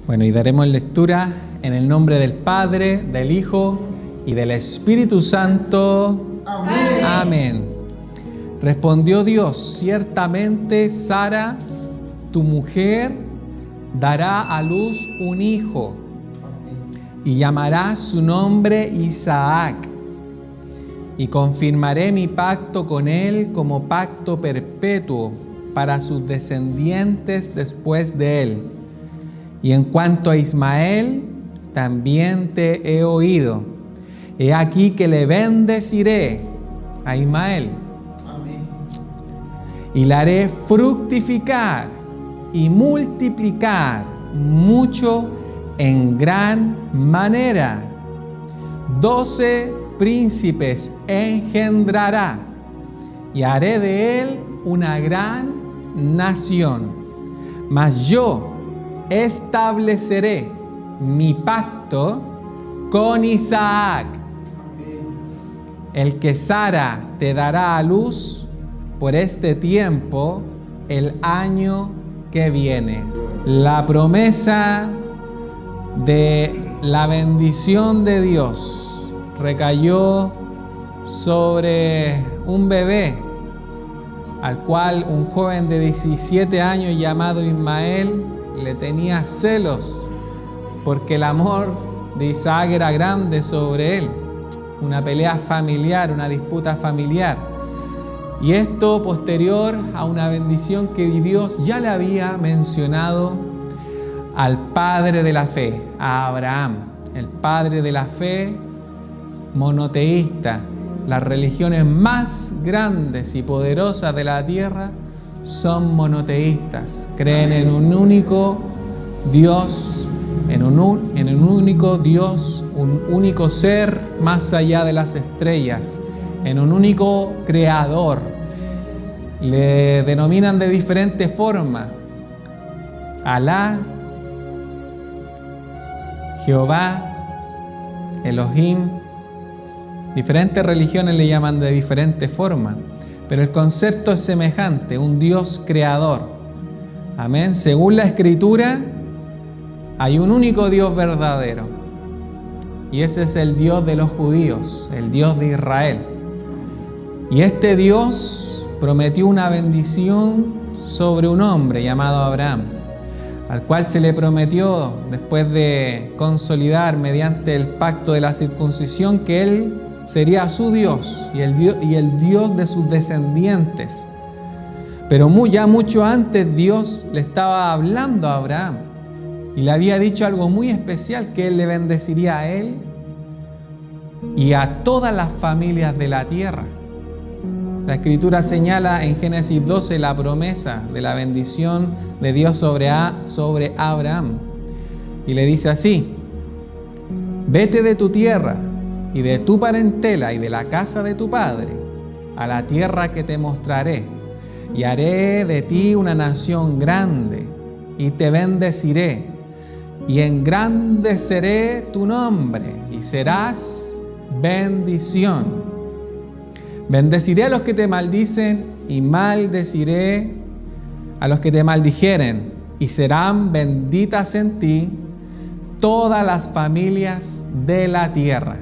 Bueno, y daremos lectura en el nombre del Padre, del Hijo y del Espíritu Santo. Amén. Amén. Respondió Dios: ciertamente Sara, tu mujer, dará a luz un hijo y llamará su nombre Isaac. Y confirmaré mi pacto con él como pacto perpetuo para sus descendientes después de él. Y en cuanto a Ismael, también te he oído. He aquí que le bendeciré a Ismael. Amén. Y la haré fructificar y multiplicar mucho en gran manera. 12 príncipes engendrará y haré de él una gran nación. Mas yo estableceré mi pacto con Isaac, el que Sara te dará a luz por este tiempo, el año que viene. La promesa de la bendición de Dios recayó sobre un bebé, al cual un joven de 17 años llamado Ismael le tenía celos, porque el amor de Isaac era grande sobre él. Una pelea familiar, una disputa familiar. Y esto posterior a una bendición que Dios ya le había mencionado al padre de la fe, a Abraham, el padre de la fe monoteísta. Las religiones más grandes y poderosas de la tierra son monoteístas. Creen en un único Dios, en un único Dios, un único ser más allá de las estrellas, en un único creador. Le denominan de diferente forma: Alá, Jehová, Elohim. Diferentes religiones le llaman de diferente forma, pero el concepto es semejante: un Dios creador. Amén. Según la Escritura, hay un único Dios verdadero, y ese es el Dios de los judíos, el Dios de Israel. Y este Dios prometió una bendición sobre un hombre llamado Abraham, al cual se le prometió, después de consolidar mediante el pacto de la circuncisión, que él sería su Dios y el Dios de sus descendientes. Pero ya mucho antes Dios le estaba hablando a Abraham y le había dicho algo muy especial: que él le bendeciría a él y a todas las familias de la tierra. La Escritura señala en Génesis 12 la promesa de la bendición de Dios sobre Abraham. Y le dice así: vete de tu tierra y de tu parentela y de la casa de tu padre a la tierra que te mostraré, y haré de ti una nación grande, y te bendeciré, y engrandeceré tu nombre, y serás bendición. Bendeciré a los que te maldicen, y maldeciré a los que te maldijeren, y serán benditas en ti todas las familias de la tierra.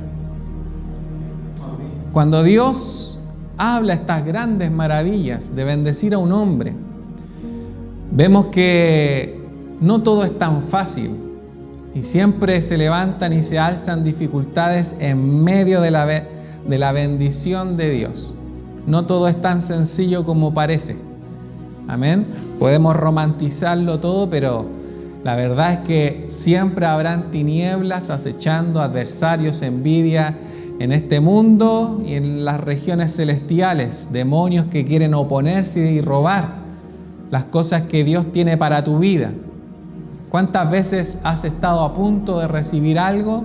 Cuando Dios habla estas grandes maravillas de bendecir a un hombre, vemos que no todo es tan fácil y siempre se levantan y se alzan dificultades en medio de la bendición de Dios. No todo es tan sencillo como parece. Amén. Podemos romantizarlo todo, pero la verdad es que siempre habrán tinieblas acechando, adversarios, envidia en este mundo y en las regiones celestiales, demonios que quieren oponerse y robar las cosas que Dios tiene para tu vida. ¿Cuántas veces has estado a punto de recibir algo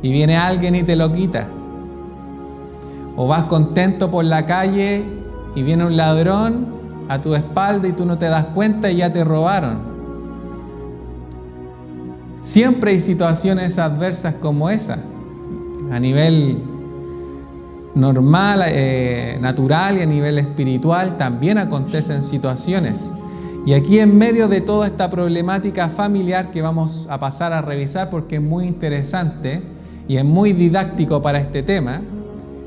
y viene alguien y te lo quita? O vas contento por la calle y viene un ladrón a tu espalda y tú no te das cuenta y ya te robaron. Siempre hay situaciones adversas como esa. A nivel normal, natural y a nivel espiritual también acontecen situaciones. Y aquí en medio de toda esta problemática familiar que vamos a pasar a revisar porque es muy interesante y es muy didáctico para este tema,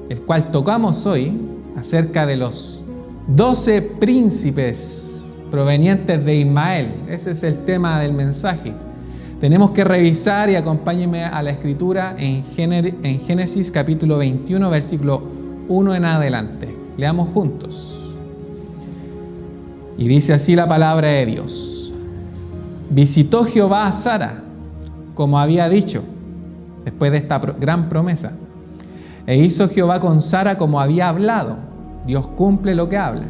el cual tocamos hoy, acerca de los 12 príncipes provenientes de Ismael. Ese es el tema del mensaje. Tenemos que revisar, y acompáñenme a la escritura en Génesis capítulo 21, versículo 1 en adelante. Leamos juntos. Y dice así la palabra de Dios. Visitó Jehová a Sara, como había dicho, después de esta gran promesa. E hizo Jehová con Sara como había hablado. Dios cumple lo que habla.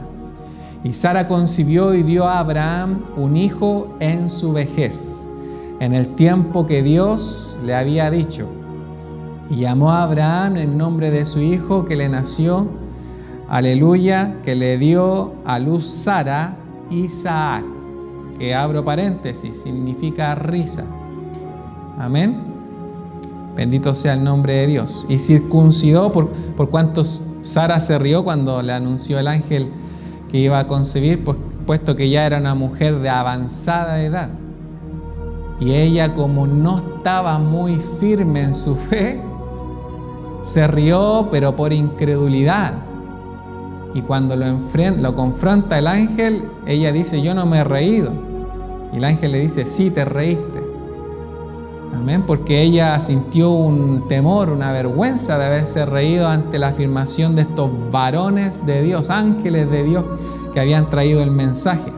Y Sara concibió y dio a Abraham un hijo en su vejez, en el tiempo que Dios le había dicho. Y llamó a Abraham en nombre de su hijo que le nació, aleluya, que le dio a luz Sara, Isaac, que abro paréntesis, significa risa. Amén. Bendito sea el nombre de Dios. Y circuncidó, por cuantos Sara se rió cuando le anunció el ángel que iba a concebir, puesto que ya era una mujer de avanzada edad. Y ella, como no estaba muy firme en su fe, se rió, pero por incredulidad. Y cuando lo confronta el ángel, ella dice: yo no me he reído. Y el ángel le dice: sí, te reíste. Amén, porque ella sintió un temor, una vergüenza de haberse reído ante la afirmación de estos varones de Dios, ángeles de Dios que habían traído el mensaje.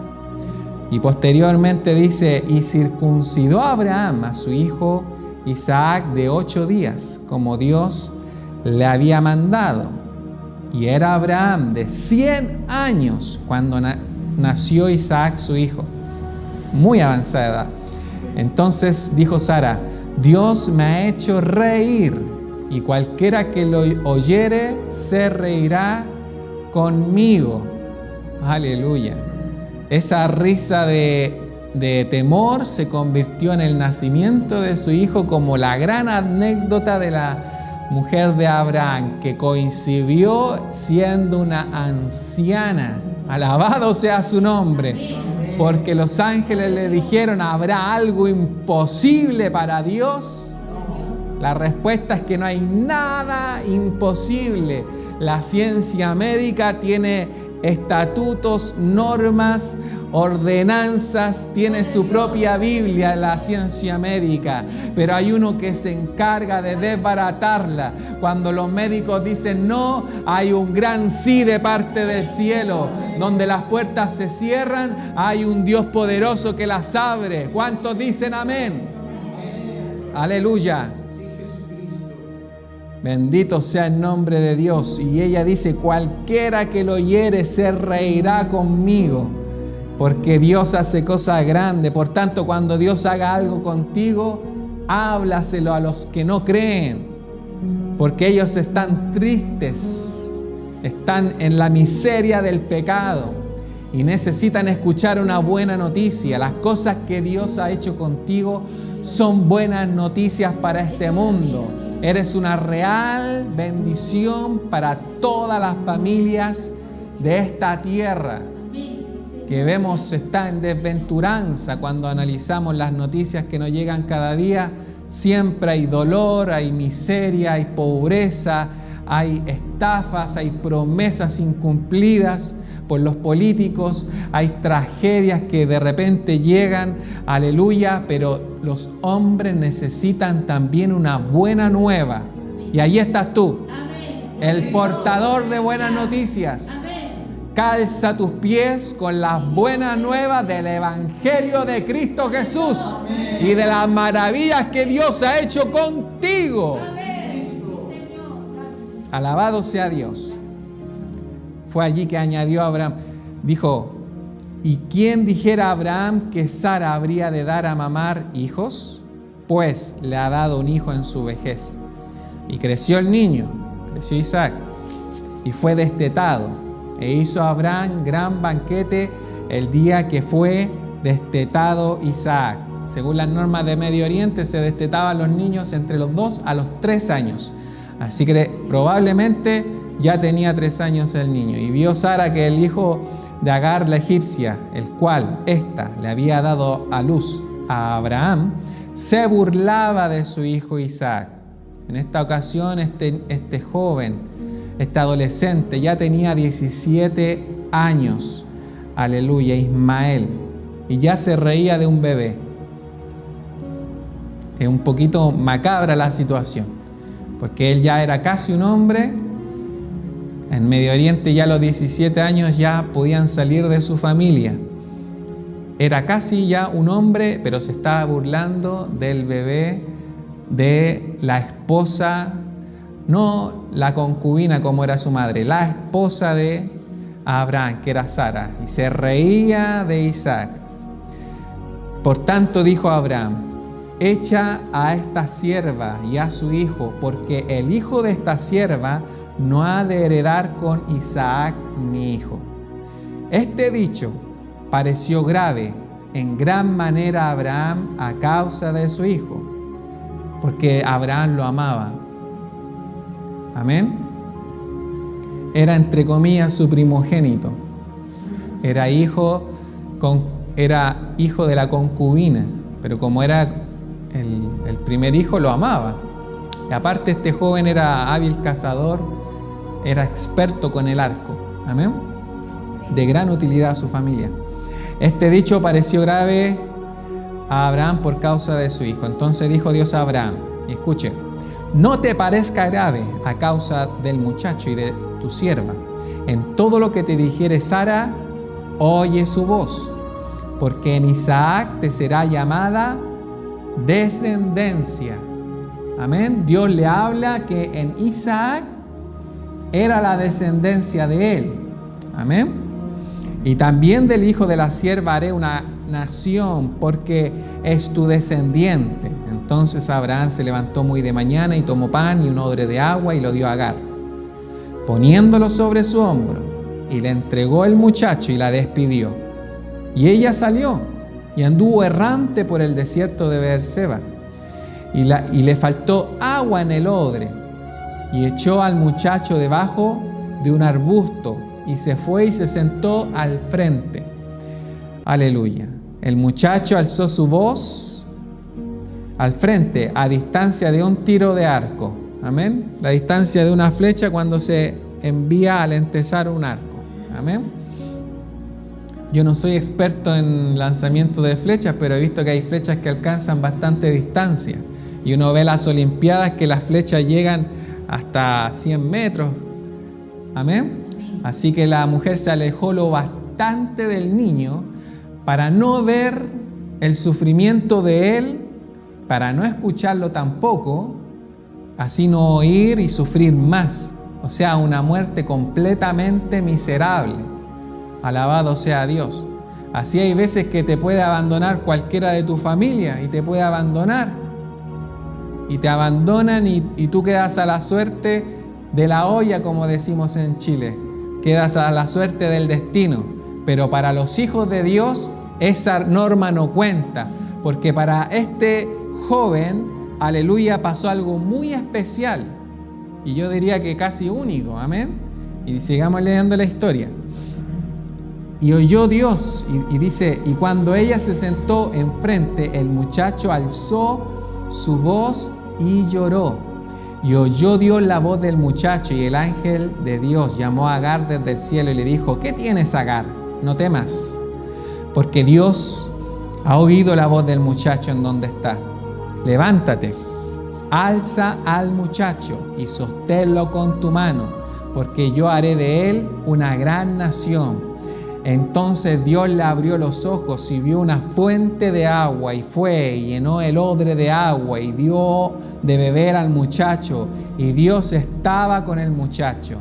Y posteriormente dice: y circuncidó a Abraham a su hijo Isaac de 8 días, como Dios le había mandado. Y era Abraham de 100 años cuando nació Isaac su hijo, muy avanzada edad. Entonces dijo Sara: Dios me ha hecho reír, y cualquiera que lo oyere se reirá conmigo. Aleluya. Esa risa de temor se convirtió en el nacimiento de su hijo, como la gran anécdota de la mujer de Abraham, que concibió siendo una anciana. Alabado sea su nombre. Porque los ángeles le dijeron: ¿habrá algo imposible para Dios? La respuesta es que no hay nada imposible. La ciencia médica tiene estatutos, normas, ordenanzas, tiene su propia Biblia, la ciencia médica, pero hay uno que se encarga de desbaratarla. Cuando los médicos dicen no, hay un gran sí de parte del cielo. Donde las puertas se cierran, hay un Dios poderoso que las abre. ¿Cuántos dicen amén? Aleluya. Bendito sea el nombre de Dios. Y ella dice: cualquiera que lo oyere se reirá conmigo, porque Dios hace cosas grandes. Por tanto, cuando Dios haga algo contigo, háblaselo a los que no creen, porque ellos están tristes, están en la miseria del pecado y necesitan escuchar una buena noticia. Las cosas que Dios ha hecho contigo son buenas noticias para este mundo. Eres una real bendición para todas las familias de esta tierra, que vemos está en desventuranza cuando analizamos las noticias que nos llegan cada día. Siempre hay dolor, hay miseria, hay pobreza, hay estafas, hay promesas incumplidas por los políticos, hay tragedias que de repente llegan, aleluya, pero los hombres necesitan también una buena nueva. Y ahí estás tú, el portador de buenas noticias. Calza tus pies con las buenas nuevas del Evangelio de Cristo Jesús y de las maravillas que Dios ha hecho contigo. Alabado sea Dios. Fue allí que añadió Abraham, dijo: ¿y quién dijera a Abraham que Sara habría de dar a mamar hijos? Pues le ha dado un hijo en su vejez. Y creció el niño, creció Isaac, y fue destetado. E hizo Abraham gran banquete el día que fue destetado Isaac. Según las normas de Medio Oriente, se destetaban los niños entre los 2 a los 3 años. Así que probablemente ya tenía 3 años el niño. Y vio Sara que el hijo de Agar la egipcia, el cual ésta le había dado a luz a Abraham, se burlaba de su hijo Isaac. En esta ocasión este joven, este adolescente, ya tenía 17 años, aleluya, Ismael, y ya se reía de un bebé. Es un poquito macabra la situación, porque él ya era casi un hombre. En Medio Oriente ya a los 17 años ya podían salir de su familia. Era casi ya un hombre, pero se estaba burlando del bebé de la esposa, no la concubina como era su madre, la esposa de Abraham, que era Sara, y se reía de Isaac. Por tanto dijo Abraham: echa a esta sierva y a su hijo, porque el hijo de esta sierva no ha de heredar con Isaac mi hijo. Este dicho pareció grave en gran manera a Abraham a causa de su hijo, porque Abraham lo amaba. Amén. Era entre comillas su primogénito. Era hijo de la concubina, pero como era el primer hijo, lo amaba. Y aparte este joven era hábil cazador, era experto con el arco. Amén. De gran utilidad a su familia. Este dicho pareció grave a Abraham por causa de su hijo. Entonces dijo Dios a Abraham, y escuche: no te parezca grave a causa del muchacho y de tu sierva. En todo lo que te dijere Sara, oye su voz, porque en Isaac te será llamada descendencia. Amén. Dios le habla que en Isaac era la descendencia de él. Amén. Y también del hijo de la sierva haré una nación, porque es tu descendiente. Entonces Abraham se levantó muy de mañana y tomó pan y un odre de agua y lo dio a Agar, poniéndolo sobre su hombro, y le entregó el muchacho y la despidió. Y ella salió y anduvo errante por el desierto de Beerseba, y le faltó agua en el odre, y echó al muchacho debajo de un arbusto, y se fue y se sentó al frente. Aleluya. El muchacho alzó su voz al frente, a distancia de un tiro de arco. Amén. La distancia de una flecha cuando se envía al entesar un arco. Amén. Yo no soy experto en lanzamiento de flechas, pero he visto que hay flechas que alcanzan bastante distancia. Y uno ve las Olimpiadas que las flechas llegan hasta 100 metros. Amén. Así que la mujer se alejó lo bastante del niño para no ver el sufrimiento de él, para no escucharlo tampoco, así no oír y sufrir más. O sea, una muerte completamente miserable. Alabado sea Dios. Así hay veces que te puede abandonar cualquiera de tu familia y te puede abandonar. Y te abandonan y tú quedas a la suerte de la olla, como decimos en Chile. Quedas a la suerte del destino. Pero para los hijos de Dios esa norma no cuenta, porque para este joven, aleluya, pasó algo muy especial, y yo diría que casi único. Amén. Y sigamos leyendo la historia. Y oyó Dios, y dice: y cuando ella se sentó enfrente, el muchacho alzó su voz y lloró. Y oyó Dios la voz del muchacho, y el ángel de Dios llamó a Agar desde el cielo y le dijo: ¿qué tienes, Agar? No temas, porque Dios ha oído la voz del muchacho en donde está. Levántate, alza al muchacho y sosténlo con tu mano, porque yo haré de él una gran nación. Entonces Dios le abrió los ojos y vio una fuente de agua, y fue y llenó el odre de agua y dio de beber al muchacho, y Dios estaba con el muchacho.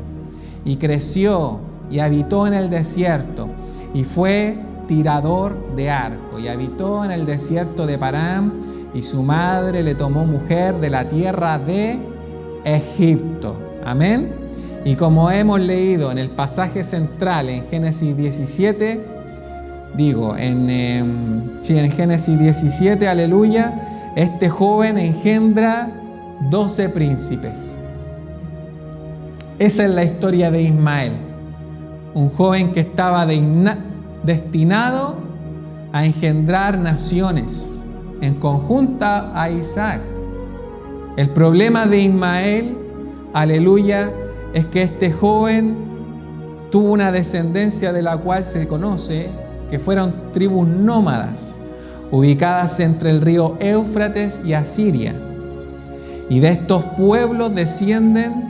Y creció y habitó en el desierto, y fue tirador de arco, y habitó en el desierto de Parán, y su madre le tomó mujer de la tierra de Egipto. Amén. Y como hemos leído en el pasaje central en Génesis 17, en Génesis 17, aleluya, este joven engendra 12 príncipes. Esa es la historia de Ismael. un joven que estaba destinado a engendrar naciones en conjunto a Isaac. El problema de Ismael, aleluya, es que este joven tuvo una descendencia de la cual se conoce que fueron tribus nómadas, ubicadas entre el río Éufrates y Asiria. Y de estos pueblos descienden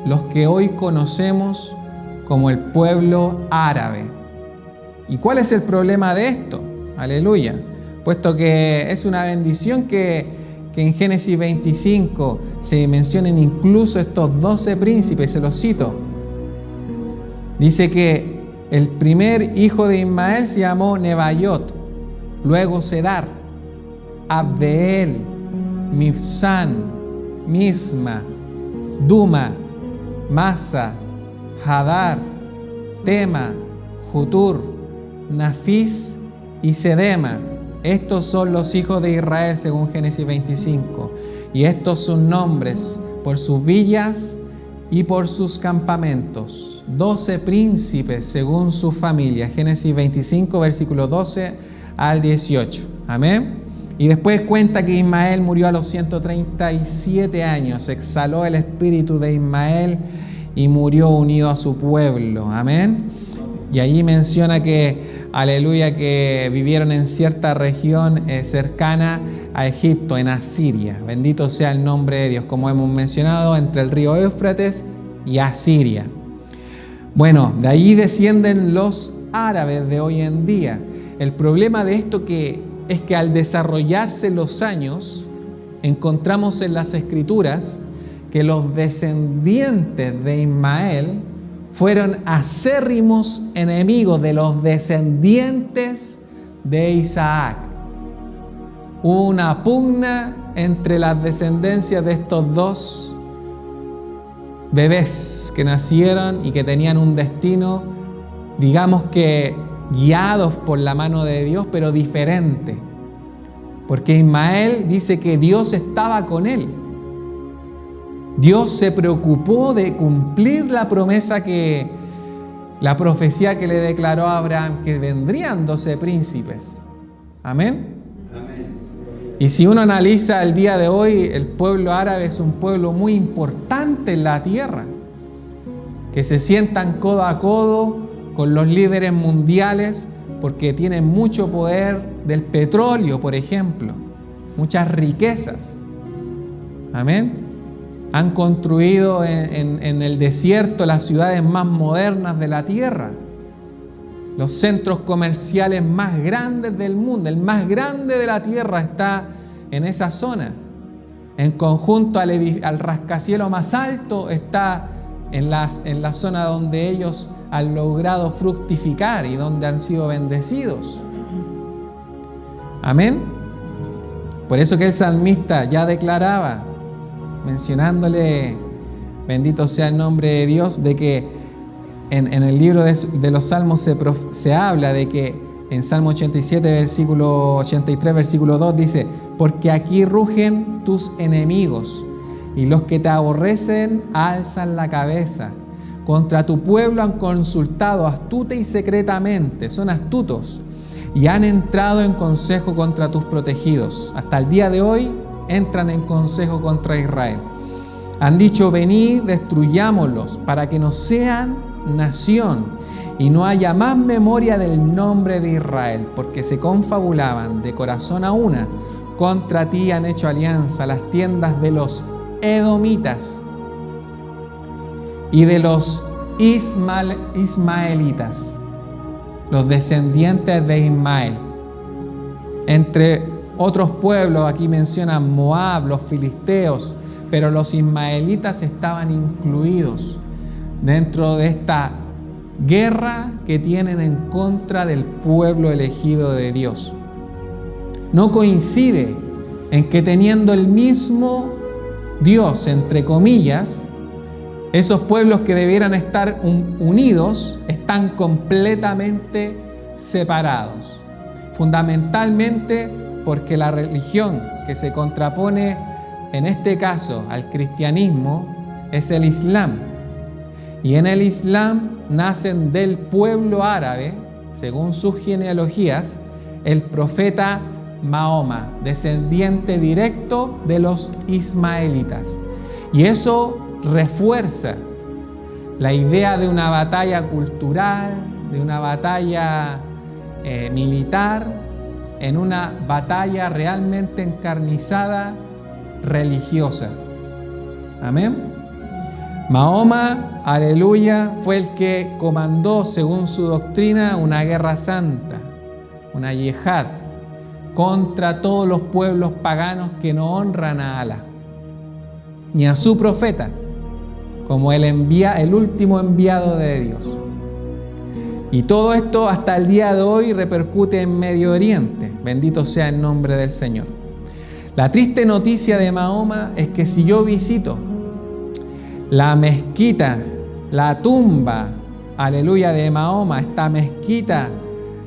los que hoy conocemos como el pueblo árabe. ¿Y cuál es el problema de esto? Aleluya. Puesto que es una bendición que en Génesis 25 se mencionen incluso estos 12 príncipes, se los cito. Dice que el primer hijo de Ismael se llamó Nebaiot, luego Sedar, Abdeel, Mibsán, Misma, Duma, Masa, Hadar, Tema, Jutur, Nafis y Sedema. Estos son los hijos de Israel según Génesis 25. Y estos son nombres por sus villas y por sus campamentos. 12 príncipes según su familia. Génesis 25, versículo 12 al 18. Amén. Y después cuenta que Ismael murió a los 137 años. Exhaló el espíritu de Ismael y murió unido a su pueblo. Amén. Y allí menciona que, aleluya, que vivieron en cierta región cercana a Egipto, en Asiria. Bendito sea el nombre de Dios, como hemos mencionado, entre el río Éufrates y Asiria. Bueno, de allí descienden los árabes de hoy en día. El problema de esto es que al desarrollarse los años, encontramos en las Escrituras que los descendientes de Ismael fueron acérrimos enemigos de los descendientes de Isaac. Hubo una pugna entre las descendencias de estos dos bebés que nacieron y que tenían un destino, digamos que guiados por la mano de Dios, pero diferente. Porque Ismael dice que Dios estaba con él. Dios se preocupó de cumplir la promesa la profecía que le declaró a Abraham, que vendrían 12 príncipes. Amén. Amén. Y si uno analiza el día de hoy, el pueblo árabe es un pueblo muy importante en la tierra, que se sientan codo a codo con los líderes mundiales porque tienen mucho poder del petróleo, por ejemplo, muchas riquezas. Amén. Han construido en el desierto las ciudades más modernas de la tierra, los centros comerciales más grandes del mundo. El más grande de la tierra está en esa zona. En conjunto al rascacielos más alto está en la zona donde ellos han logrado fructificar y donde han sido bendecidos. Amén. Por eso que el salmista ya declaraba, mencionándole, bendito sea el nombre de Dios, de que en el libro de los Salmos se habla de que en Salmo 87, versículo 83, versículo 2 dice: porque aquí rugen tus enemigos y los que te aborrecen alzan la cabeza. Contra tu pueblo han consultado astuta y secretamente, son astutos, y han entrado en consejo contra tus protegidos. Hasta el día de hoy entran en consejo contra Israel. Han dicho: venid, destruyámoslos, para que no sean nación y no haya más memoria del nombre de Israel, porque se confabulaban de corazón a una. Contra ti han hecho alianza las tiendas de los edomitas y de los ismaelitas, los descendientes de Ismael. Entre otros pueblos, aquí mencionan Moab, los filisteos, pero los ismaelitas estaban incluidos dentro de esta guerra que tienen en contra del pueblo elegido de Dios. No coincide en que teniendo el mismo Dios, entre comillas, esos pueblos que debieran estar unidos están completamente separados. Fundamentalmente porque la religión que se contrapone en este caso al cristianismo es el Islam. Y en el Islam nacen del pueblo árabe, según sus genealogías, el profeta Mahoma, descendiente directo de los ismaelitas. Y eso refuerza la idea de una batalla cultural, de una batalla militar, en una batalla realmente encarnizada, religiosa. Amén. Mahoma, aleluya, fue el que comandó, según su doctrina, una guerra santa, una yihad, contra todos los pueblos paganos que no honran a Alá, ni a su profeta, como el último enviado de Dios. Y todo esto hasta el día de hoy repercute en Medio Oriente. Bendito sea el nombre del Señor. La triste noticia de Mahoma es que si yo visito la mezquita, la tumba, aleluya, de Mahoma, esta mezquita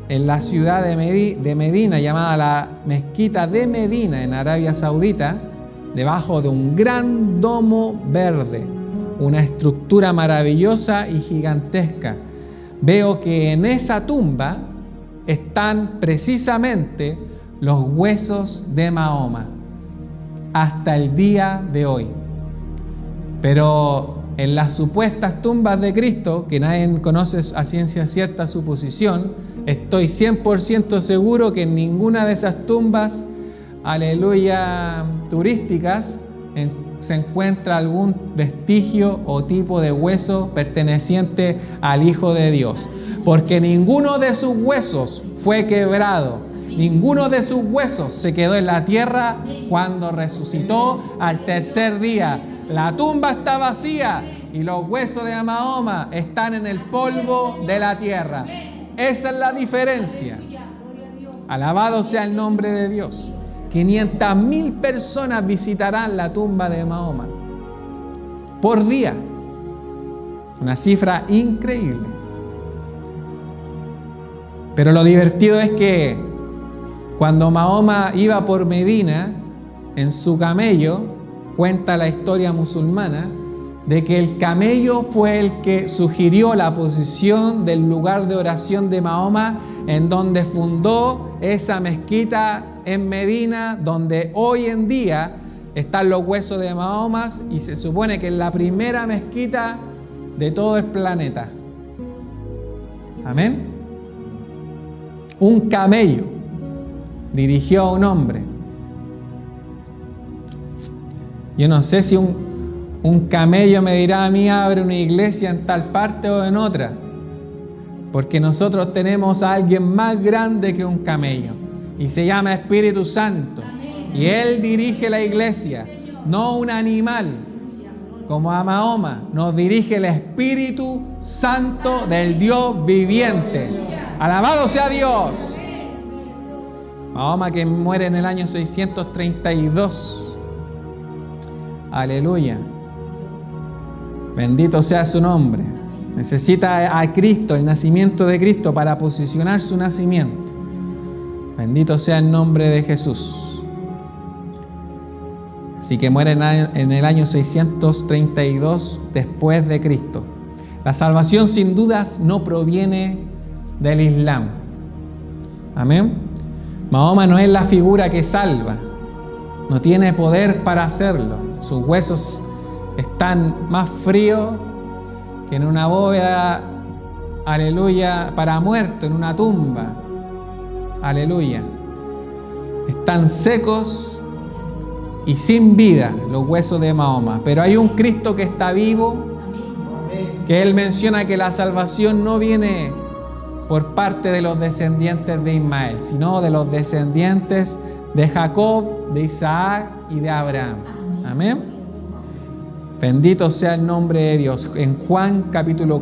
en la ciudad de Medina, llamada la mezquita de Medina en Arabia Saudita, debajo de un gran domo verde, una estructura maravillosa y gigantesca, veo que en esa tumba están precisamente los huesos de Mahoma hasta el día de hoy. Pero en las supuestas tumbas de Cristo, que nadie conoce a ciencia cierta su posición, estoy 100% seguro que en ninguna de esas tumbas, aleluya, turísticas, se encuentra algún vestigio o tipo de hueso perteneciente al Hijo de Dios. Porque ninguno de sus huesos fue quebrado, ninguno de sus huesos se quedó en la tierra cuando resucitó al tercer día. La tumba está vacía y los huesos de Mahoma están en el polvo de la tierra. Esa es la diferencia. Alabado sea el nombre de Dios. 500.000 personas visitarán la tumba de Mahoma por día. Una cifra increíble. Pero lo divertido es que cuando Mahoma iba por Medina en su camello, cuenta la historia musulmana de que el camello fue el que sugirió la posición del lugar de oración de Mahoma, en donde fundó esa mezquita en Medina, donde hoy en día están los huesos de Mahoma, y se supone que es la primera mezquita de todo el planeta. Amén. Un camello dirigió a un hombre. Yo no sé si un camello me dirá a mí: abre una iglesia en tal parte o en otra, porque nosotros tenemos a alguien más grande que un camello y se llama Espíritu Santo. Y Él dirige la iglesia, no un animal como a Mahoma. Nos dirige el Espíritu Santo del Dios viviente. Alabado sea Dios. Mahoma, que muere en el año 632. Aleluya. Bendito sea su nombre. Necesita a Cristo, el nacimiento de Cristo, para posicionar su nacimiento. Bendito sea el nombre de Jesús. Así que muere en el año 632 después de Cristo. La salvación sin dudas no proviene del Islam. Amén. Mahoma no es la figura que salva. No tiene poder para hacerlo. Sus huesos están más fríos que en una bóveda, aleluya, para muerto, en una tumba. Aleluya. Están secos y sin vida los huesos de Mahoma. Pero hay un Cristo que está vivo, que Él menciona que la salvación no viene por parte de los descendientes de Ismael, sino de los descendientes de Jacob, de Isaac y de Abraham. Amén. Bendito sea el nombre de Dios. En Juan capítulo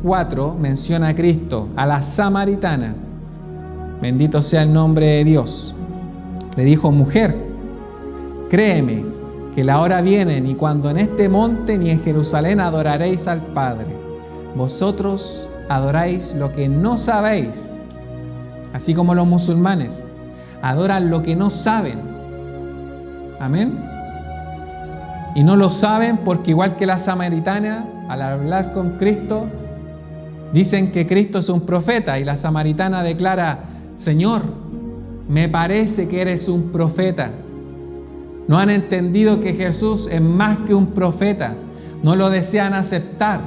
4 menciona a Cristo, a la samaritana. Bendito sea el nombre de Dios. Le dijo: mujer, créeme que la hora viene, ni cuando en este monte ni en Jerusalén adoraréis al Padre. Vosotros adoráis lo que no sabéis, así como los musulmanes adoran lo que no saben. Amén. Y no lo saben porque, igual que la samaritana, al hablar con Cristo, Dicen que Cristo es un profeta y la samaritana declara: Señor, me parece que eres un profeta. No han entendido que Jesús es más que un profeta. No lo desean aceptar.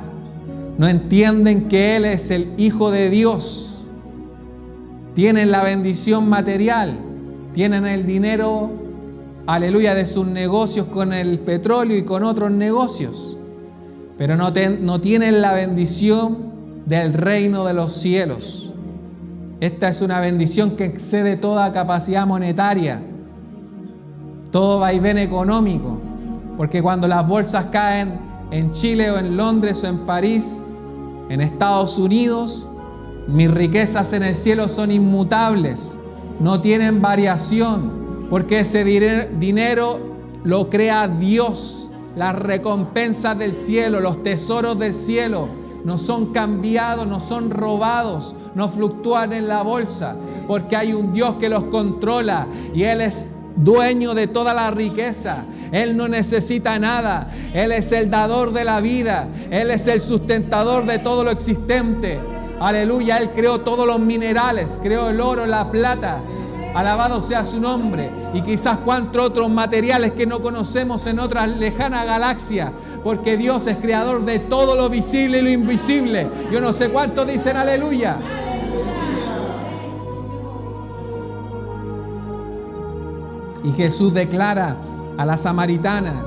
No entienden que Él es el Hijo de Dios. Tienen la bendición material. Tienen el dinero, aleluya, de sus negocios con el petróleo y con otros negocios. Pero no tienen la bendición del reino de los cielos. Esta es una bendición que excede toda capacidad monetaria, todo vaivén económico, porque cuando las bolsas caen en Chile o en Londres o en París, en Estados Unidos, mis riquezas en el cielo son inmutables, no tienen variación, porque ese dinero lo crea Dios. Las recompensas del cielo, los tesoros del cielo, no son cambiados, no son robados, no fluctúan en la bolsa, porque hay un Dios que los controla y Él es dueño de toda la riqueza. Él no necesita nada. Él es el dador de la vida. Él es el sustentador de todo lo existente. Aleluya, Él creó todos los minerales, creó el oro, la plata. Alabado sea su nombre. Y quizás cuantos otros materiales que no conocemos en otra lejana galaxia, porque Dios es creador de todo lo visible y lo invisible. Yo no sé cuántos dicen aleluya. Y Jesús declara a la samaritana: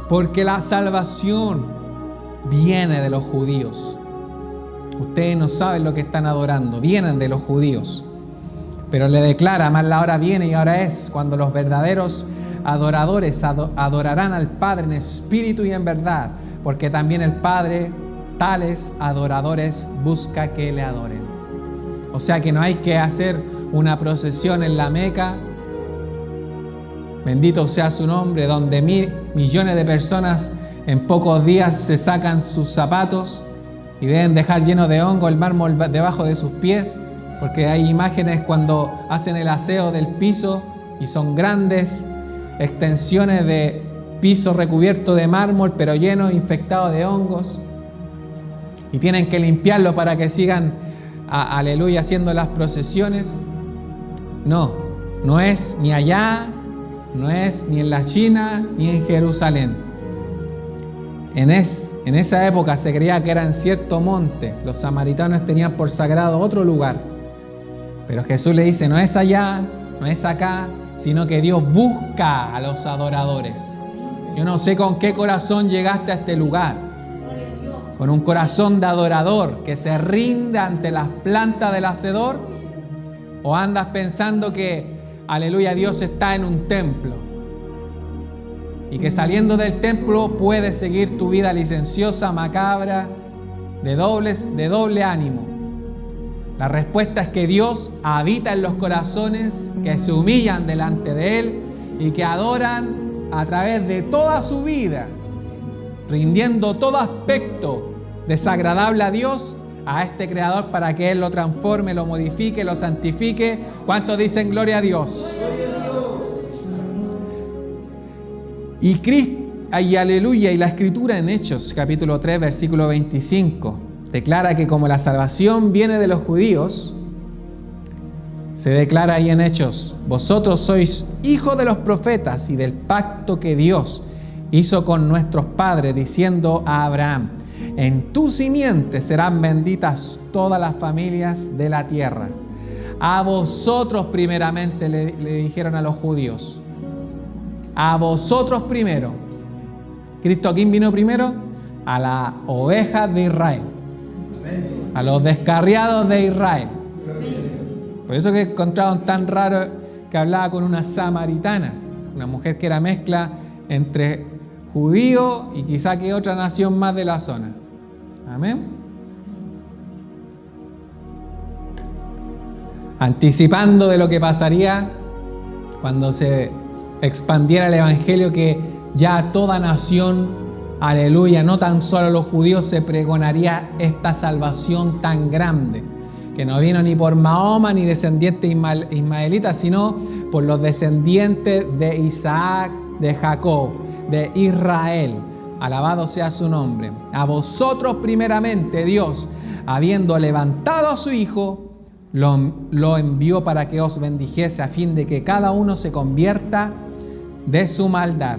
porque la salvación viene de los judíos. Ustedes no saben lo que están adorando, vienen de los judíos. Pero le declara: más la hora viene y ahora es, cuando los verdaderos adoradores adorarán al Padre en espíritu y en verdad, porque también el Padre tales adoradores busca que le adoren. O sea que no hay que hacer una procesión en la Meca, bendito sea su nombre, donde millones de personas en pocos días se sacan sus zapatos y deben dejar lleno de hongo el mármol debajo de sus pies, porque hay imágenes cuando hacen el aseo del piso y son grandes extensiones de piso recubierto de mármol, pero lleno, infectado de hongos, y tienen que limpiarlo para que sigan, aleluya, haciendo las procesiones. No es ni allá, no es ni en la China, ni en Jerusalén. En esa época se creía que era en cierto monte. Los samaritanos tenían por sagrado otro lugar. Pero Jesús le dice: no es allá, no es acá, sino que Dios busca a los adoradores. Yo no sé con qué corazón llegaste a este lugar. Con un corazón de adorador que se rinde ante las plantas del hacedor, o andas pensando que, aleluya, Dios está en un templo y que saliendo del templo puedes seguir tu vida licenciosa, macabra, de doble ánimo. La respuesta es que Dios habita en los corazones que se humillan delante de Él y que adoran a través de toda su vida, rindiendo todo aspecto desagradable a Dios, a este Creador, para que Él lo transforme, lo modifique, lo santifique. ¿Cuántos dicen gloria a Dios? Y Cristo, y aleluya, y la Escritura en Hechos, capítulo 3, versículo 25, declara que como la salvación viene de los judíos, se declara ahí en Hechos: vosotros sois hijos de los profetas y del pacto que Dios hizo con nuestros padres, diciendo a Abraham: en tu simiente serán benditas todas las familias de la tierra. A vosotros primeramente le dijeron a los judíos. A vosotros primero. ¿Cristo a quién vino primero? A las ovejas de Israel. A los descarriados de Israel. Por eso que encontraron tan raro que hablaba con una samaritana, una mujer que era mezcla entre judío y quizá que otra nación más de la zona. Amén. Anticipando de lo que pasaría cuando se expandiera el evangelio, que ya a toda nación, aleluya, no tan solo a los judíos, se pregonaría esta salvación tan grande, que no vino ni por Mahoma ni descendientes ismaelitas, sino por los descendientes de Isaac, de Jacob, de Israel. Alabado sea su nombre. A vosotros primeramente, Dios, habiendo levantado a su Hijo, lo envió para que os bendijese, a fin de que cada uno se convierta de su maldad.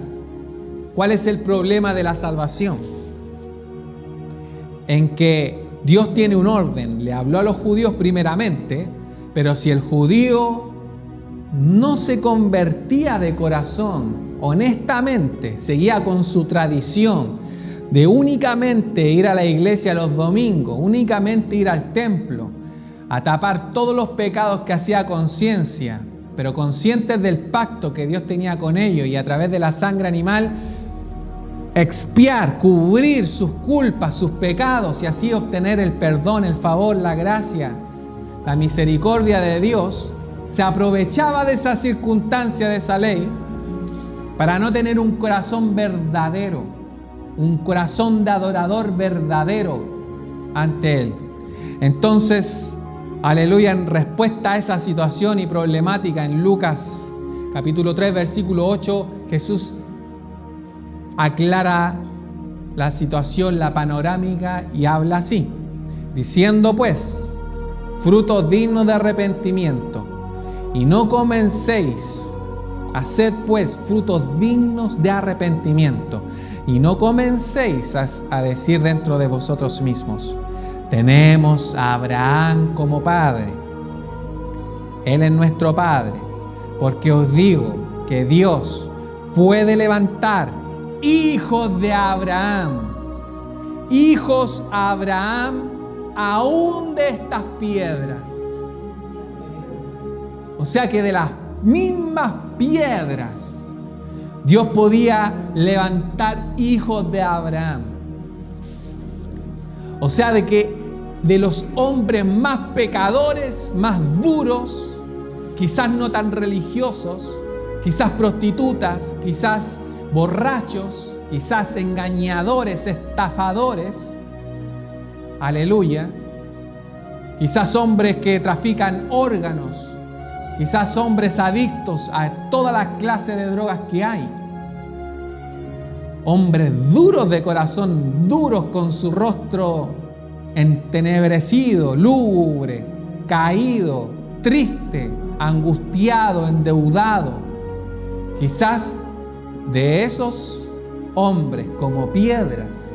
¿Cuál es el problema de la salvación? En que Dios tiene un orden. Le habló a los judíos primeramente, pero si el judío no se convertía de corazón, honestamente, seguía con su tradición de únicamente ir a la iglesia los domingos, únicamente ir al templo, a tapar todos los pecados que hacía a conciencia, pero conscientes del pacto que Dios tenía con ellos, y a través de la sangre animal expiar, cubrir sus culpas, sus pecados, y así obtener el perdón, el favor, la gracia, la misericordia de Dios. Se aprovechaba de esa circunstancia, de esa ley, para no tener un corazón verdadero, un corazón de adorador verdadero ante Él. Entonces, aleluya, en respuesta a esa situación y problemática, en Lucas capítulo 3, versículo 8, Jesús aclara la situación, la panorámica, y habla así, diciendo pues, frutos dignos de arrepentimiento, y no comencéis, haced pues frutos dignos de arrepentimiento, y no comencéis a decir dentro de vosotros mismos, tenemos a Abraham como padre, Él es nuestro Padre, porque os digo que Dios puede levantar hijos de Abraham, hijos a Abraham, aún de estas piedras. O sea que de las mismas piedras Dios podía levantar hijos de Abraham. O sea, de que de los hombres más pecadores, más duros, quizás no tan religiosos, quizás prostitutas, quizás borrachos, quizás engañadores, estafadores, aleluya, quizás hombres que trafican órganos, quizás hombres adictos a toda la clase de drogas que hay, hombres duros de corazón, duros con su rostro entenebrecido, lúgubre, caído, triste, angustiado, endeudado. Quizás de esos hombres como piedras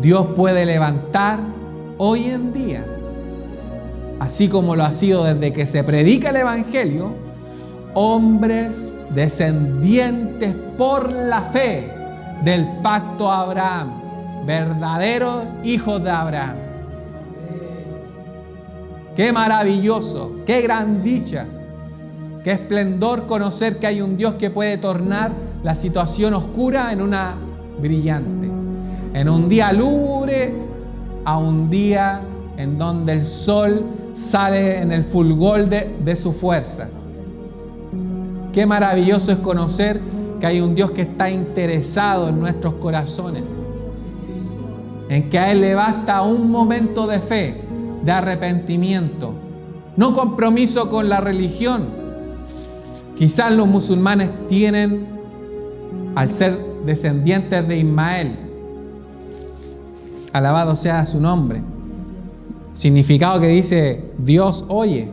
Dios puede levantar hoy en día, así como lo ha sido desde que se predica el Evangelio, hombres descendientes por la fe del pacto a Abraham, verdaderos hijos de Abraham. Qué maravilloso, qué gran dicha, qué esplendor conocer que hay un Dios que puede tornar la situación oscura en una brillante, en un día lúgubre a un día en donde el sol sale en el fulgor de su fuerza. Qué maravilloso es conocer que hay un Dios que está interesado en nuestros corazones, en que a Él le basta un momento de fe, de arrepentimiento, no compromiso con la religión. Quizás los musulmanes tienen, al ser descendientes de Ismael, alabado sea su nombre, significado que dice Dios oye.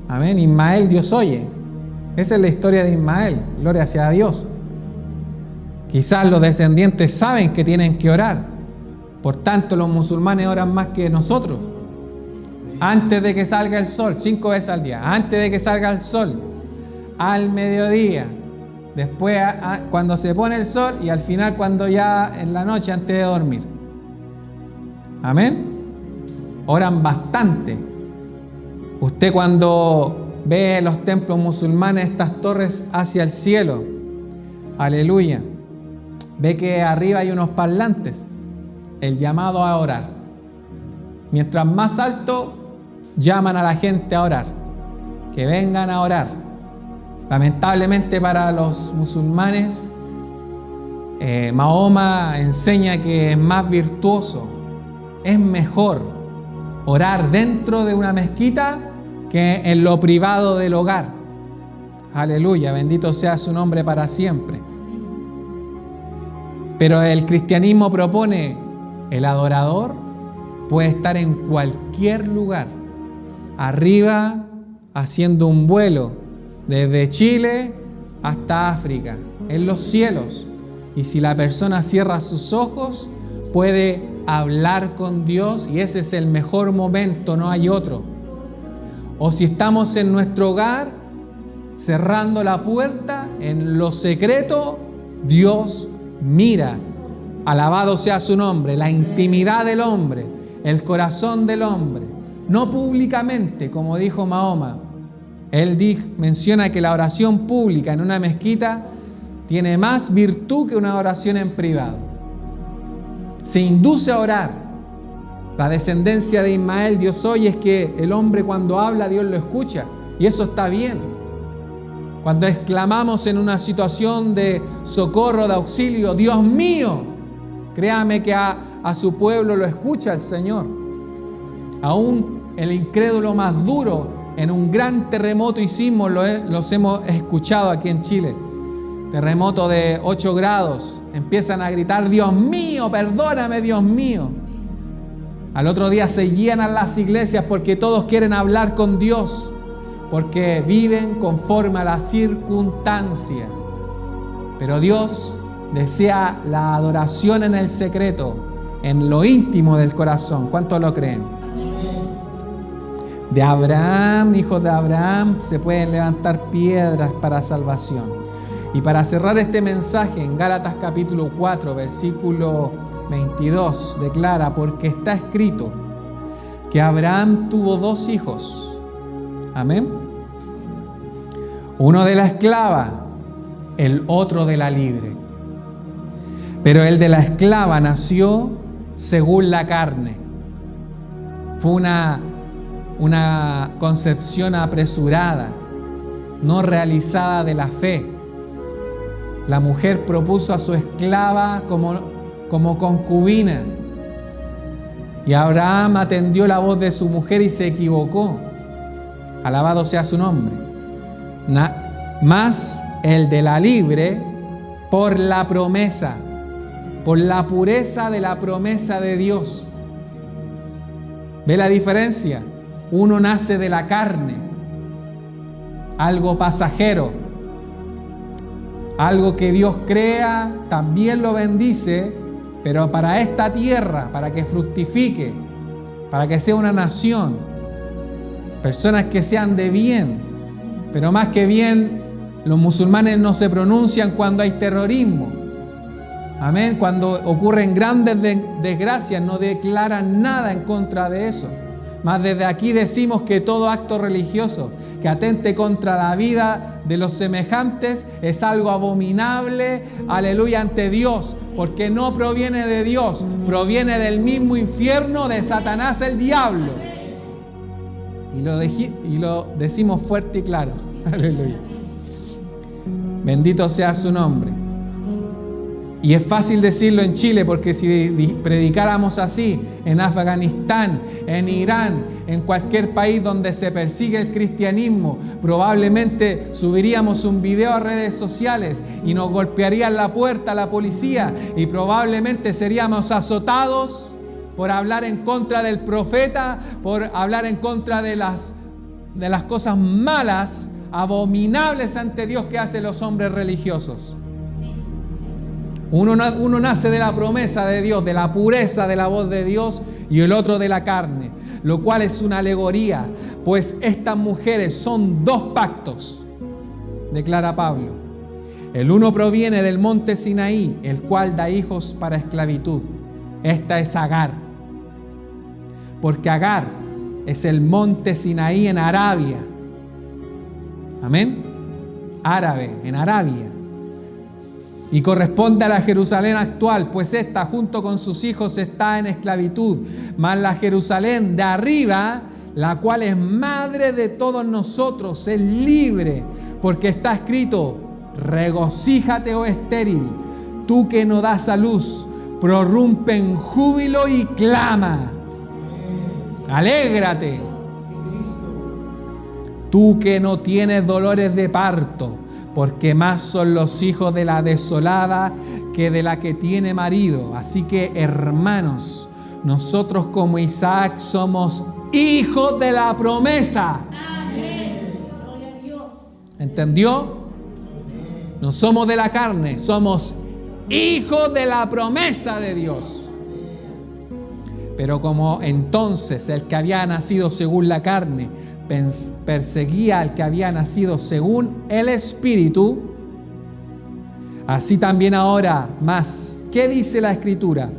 Amén. Ismael, Dios oye. Esa es la historia de Ismael. Gloria sea a Dios. Quizás los descendientes saben que tienen que orar. Por tanto, los musulmanes oran más que nosotros. Antes de que salga el sol, 5 veces al día. Antes de que salga el sol, al mediodía, después cuando se pone el sol, y al final cuando ya en la noche antes de dormir. Amén. Oran bastante. Usted cuando ve los templos musulmanes, estas torres hacia el cielo, aleluya, ve que arriba hay unos parlantes, el llamado a orar. Mientras más alto, llaman a la gente a orar, que vengan a orar. Lamentablemente para los musulmanes, Mahoma enseña que es más virtuoso, es mejor orar dentro de una mezquita que en lo privado del hogar. Aleluya, bendito sea su nombre para siempre. Pero el cristianismo propone: el adorador puede estar en cualquier lugar, arriba haciendo un vuelo desde Chile hasta África, en los cielos. Y si la persona cierra sus ojos, puede hablar con Dios y ese es el mejor momento, no hay otro. O si estamos en nuestro hogar, cerrando la puerta, en lo secreto, Dios mira. Alabado sea su nombre, la intimidad del hombre, el corazón del hombre. No públicamente, como dijo Mahoma. Él menciona que la oración pública en una mezquita tiene más virtud que una oración en privado. Se induce a orar. La descendencia de Ismael, Dios oye, es que el hombre cuando habla, Dios lo escucha. Y eso está bien. Cuando exclamamos en una situación de socorro, de auxilio, Dios mío, créame que a su pueblo lo escucha el Señor. Aún el incrédulo más duro, en un gran terremoto y sismo, los hemos escuchado aquí en Chile. Terremoto de 8 grados, empiezan a gritar, Dios mío, perdóname, Dios mío. Al otro día se llenan las iglesias porque todos quieren hablar con Dios, porque viven conforme a la circunstancia. Pero Dios desea la adoración en el secreto, en lo íntimo del corazón. ¿Cuántos lo creen? De Abraham, hijos de Abraham, se pueden levantar piedras para salvación. Y para cerrar este mensaje, en Gálatas capítulo 4, versículo 22, declara, porque está escrito que Abraham tuvo 2 hijos. Amén. Uno de la esclava, el otro de la libre. Pero el de la esclava nació según la carne. Fue una concepción apresurada, no realizada de la fe. La mujer propuso a su esclava como concubina. Y Abraham atendió la voz de su mujer y se equivocó. Alabado sea su nombre. Mas el de la libre, por la promesa, por la pureza de la promesa de Dios. ¿Ve la diferencia? Uno nace de la carne, algo pasajero. Algo que Dios crea, también lo bendice, pero para esta tierra, para que fructifique, para que sea una nación, personas que sean de bien, pero más que bien, los musulmanes no se pronuncian cuando hay terrorismo. Amén. Cuando ocurren grandes desgracias, no declaran nada en contra de eso. Mas desde aquí decimos que todo acto religioso que atente contra la vida de los semejantes es algo abominable, aleluya, ante Dios, porque no proviene de Dios, proviene del mismo infierno de Satanás el diablo. Y lo decimos fuerte y claro, aleluya. Bendito sea su nombre. Y es fácil decirlo en Chile porque si predicáramos así en Afganistán, en Irán, en cualquier país donde se persigue el cristianismo, probablemente subiríamos un video a redes sociales y nos golpearían la puerta la policía y probablemente seríamos azotados por hablar en contra del profeta, por hablar en contra de las cosas malas, abominables ante Dios que hacen los hombres religiosos. Uno nace de la promesa de Dios, de la pureza de la voz de Dios, y el otro de la carne, lo cual es una alegoría, pues estas mujeres son 2 pactos, declara Pablo. El uno proviene del monte Sinaí, el cual da hijos para esclavitud. Esta es Agar, porque Agar es el monte Sinaí en Arabia. Amén. Árabe, en Arabia. Y corresponde a la Jerusalén actual, pues esta junto con sus hijos está en esclavitud. Mas la Jerusalén de arriba, la cual es madre de todos nosotros, es libre, porque está escrito, regocíjate, oh estéril, tú que no das a luz, prorrumpe en júbilo y clama. Alégrate, tú que no tienes dolores de parto, porque más son los hijos de la desolada que de la que tiene marido. Así que, hermanos, nosotros como Isaac somos hijos de la promesa. ¿Entendió? No somos de la carne, somos hijos de la promesa de Dios. Pero como entonces el que había nacido según la carne perseguía al que había nacido según el Espíritu, así también ahora más. ¿Qué dice la Escritura?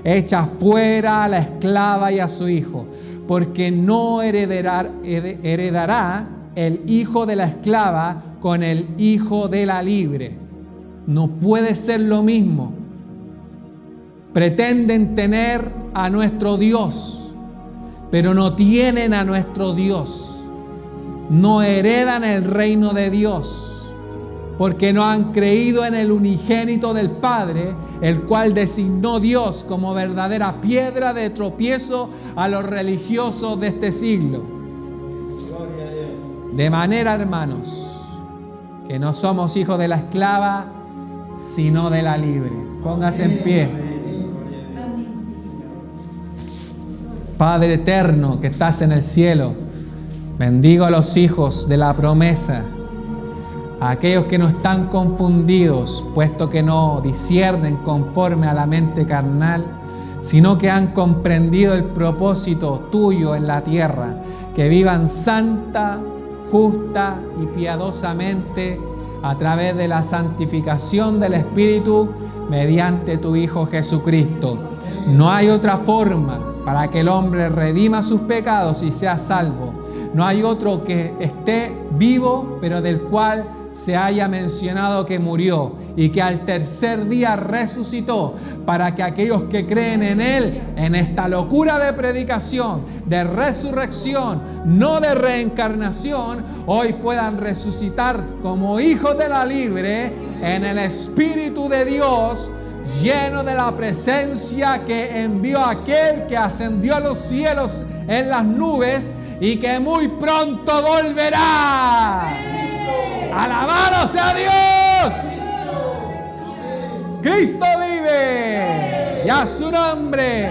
Echa fuera a la esclava y a su hijo, porque no heredará el hijo de la esclava con el hijo de la libre. No puede ser lo mismo. Pretenden tener a nuestro Dios, pero no tienen a nuestro Dios. No heredan el reino de Dios, porque no han creído en el unigénito del Padre, el cual designó Dios como verdadera piedra de tropiezo a los religiosos de este siglo. De manera, hermanos, que no somos hijos de la esclava, sino de la libre. Póngase en pie. Padre eterno que estás en el cielo, bendigo a los hijos de la promesa, a aquellos que no están confundidos, puesto que no disciernen conforme a la mente carnal, sino que han comprendido el propósito tuyo en la tierra, que vivan santa, justa y piadosamente a través de la santificación del Espíritu mediante tu Hijo Jesucristo. No hay otra forma para que el hombre redima sus pecados y sea salvo. No hay otro que esté vivo, pero del cual se haya mencionado que murió y que al tercer día resucitó, para que aquellos que creen en Él, en esta locura de predicación, de resurrección, no de reencarnación, hoy puedan resucitar como hijos de la libre en el Espíritu de Dios, lleno de la presencia que envió aquel que ascendió a los cielos en las nubes y que muy pronto volverá. ¡Alabado sea Dios! ¡Cristo vive! ¡Y a su nombre!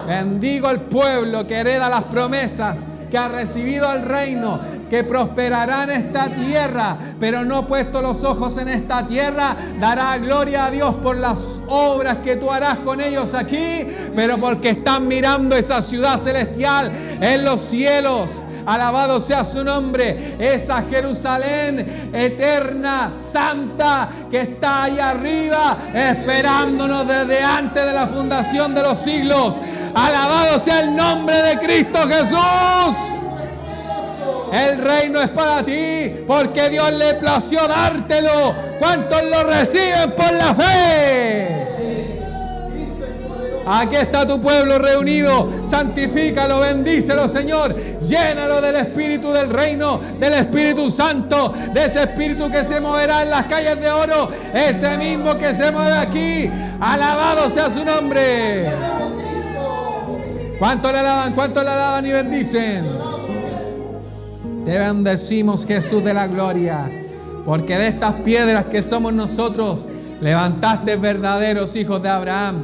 Bendigo al pueblo que hereda las promesas, que ha recibido el reino, que prosperará en esta tierra, pero no puesto los ojos en esta tierra, dará gloria a Dios por las obras que tú harás con ellos aquí, pero porque están mirando esa ciudad celestial en los cielos. Alabado sea su nombre, esa Jerusalén eterna, santa, que está allá arriba, esperándonos desde antes de la fundación de los siglos. Alabado sea el nombre de Cristo Jesús. El reino es para ti, porque Dios le plació dártelo. ¿Cuántos lo reciben por la fe? Aquí está tu pueblo reunido. Santifícalo, bendícelo, Señor. Llénalo del Espíritu del reino, del Espíritu Santo, de ese Espíritu que se moverá en las calles de oro, ese mismo que se mueve aquí. Alabado sea su nombre. ¿Cuánto le alaban? ¿Cuánto le alaban y bendicen? Te bendecimos, Jesús de la gloria, porque de estas piedras que somos nosotros, levantaste verdaderos hijos de Abraham,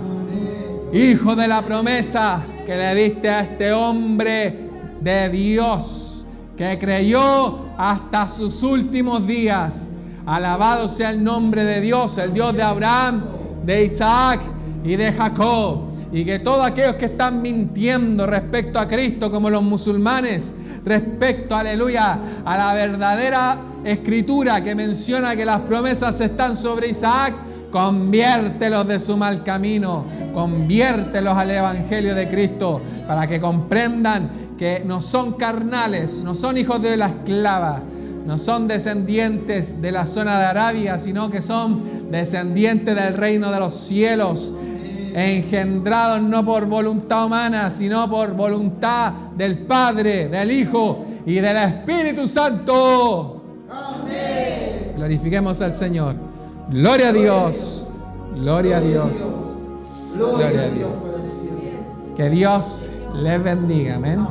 hijo de la promesa que le diste a este hombre de Dios, que creyó hasta sus últimos días. Alabado sea el nombre de Dios, el Dios de Abraham, de Isaac y de Jacob. Y que todos aquellos que están mintiendo respecto a Cristo, como los musulmanes, respecto, aleluya, a la verdadera escritura que menciona que las promesas están sobre Isaac, conviértelos de su mal camino, conviértelos al evangelio de Cristo, para que comprendan que no son carnales, no son hijos de la esclava, no son descendientes de la zona de Arabia, sino que son descendientes del reino de los cielos, engendrados no por voluntad humana, sino por voluntad del Padre, del Hijo y del Espíritu Santo. Amén. Glorifiquemos al Señor. Gloria a Dios. Gloria a Dios. Gloria a Dios. Que Dios les bendiga. Amén.